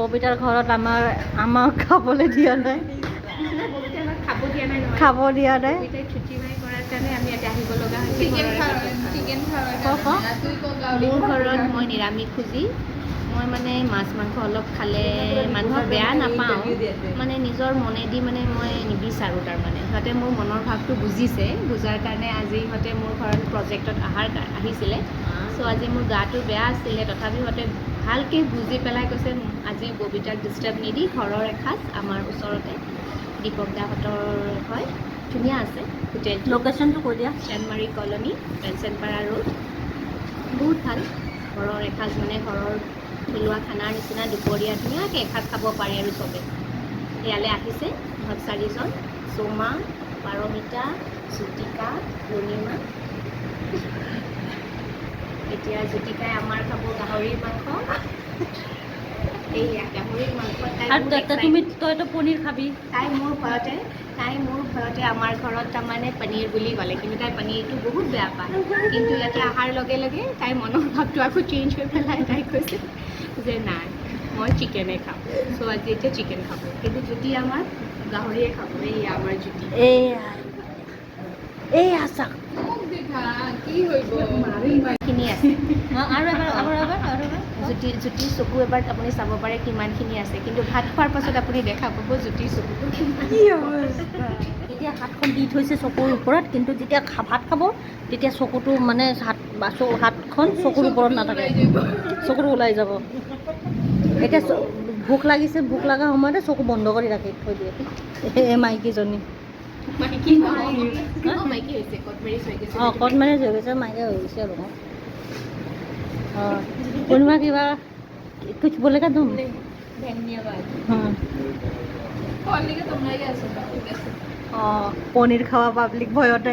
ববিতাৰ ঘৰত আমাক খাবলৈ দিয়া নাই, খাব দিয়া নাই। মোৰ ঘৰত মই নিৰামিষ খুজি, মই মানে মাছ মাংস অলপ খালে মানুহক বেয়া নাপাওঁ, মানে নিজৰ মনেদি মানে মই নিবিচাৰোঁ। তাৰমানে সিহঁতে মোৰ মনৰ ভাৱটো বুজিছে, বুজাৰ কাৰণে আজি সিহঁতে মোৰ ঘৰত প্ৰজেক্টত আহিছিলে। চ' আজি মোৰ গাটো বেয়া আছিলে, তথাপি সিহঁতে ভালকৈ বুজি পেলাই কৈছে আজি ববিতাক ডিষ্টাৰ্ব নিদি ঘৰৰ এসাঁজ আমাৰ ওচৰতে দীপক দাহঁতৰ হয়, ধুনীয়া আছে হোটেল। লোকেশ্যনটো কৈ দিয়া। চানমাৰী কলনী, পেঞ্চনপাৰা ৰোড, বহুত ভাল। ঘৰৰ এসাঁজ মানে ঘৰৰ থলুৱা খানাৰ নিচিনা দুপৰীয়া ধুনীয়াকৈ এসাঁজ খাব পাৰি আৰু চবে। ইয়ালৈ আহিছে ইহঁত 4জন, সোমা, পাৰমিতা, জ্যোতিকা, পূৰ্ণিমা। এতিয়া জ্যোতিকাই আমাৰ খাব গাহৰিৰ মাংস। এইয়া গাহৰিৰ মাংস। তইতো পনীৰ খাবি। তাই মোৰ ভয়তে আমাৰ ঘৰত তাৰমানে পনীৰ বুলি ক'লে, কিন্তু তাই পনীৰটো বহুত বেয়া পায়। কিন্তু ইয়াতে অহাৰ লগে লগে তাইৰ মনৰ ভাৱটো আকৌ চেঞ্জ হৈ পেলাই তাই কৈছে যে নাই মই চিকেনে খাম। চ' আজি এতিয়া চিকেন খাব, কিন্তু জ্যোতি আমাৰ গাহৰিয়ে খাব। এইয়া আমাৰ জ্যোতি। এই আছা কি হৈব খিনি আছে। আৰু এবাৰ জ্যোতিৰ চকু এবাৰ আপুনি চাব পাৰে কিমানখিনি আছে, কিন্তু ভাত খোৱাৰ পাছত আপুনি দেখা পাব জ্যোতিৰ চকুটো কিমান। এতিয়া হাতখন দি থৈছে চকুৰ ওপৰত, কিন্তু যেতিয়া ভাত খাব তেতিয়া চকুটো মানে হাতখন চকুৰ ওপৰত নাথাকে, চকুটো ওলাই যাব। এতিয়া ভোক লাগিছে, ভোক লগা সময়তে চকু বন্ধ কৰি ৰাখি থৈ দিয়ে এই মাইকীজনী। মাইকী হৈছে কট মেৰেজ হৈ গৈছে, মাইকে হৈ গৈছে আৰু। কোনোবা কিবা कुछ बोलेगा तुम? धन्यवाद। পনীৰ খাওয়া পাব্লিক ভয়তে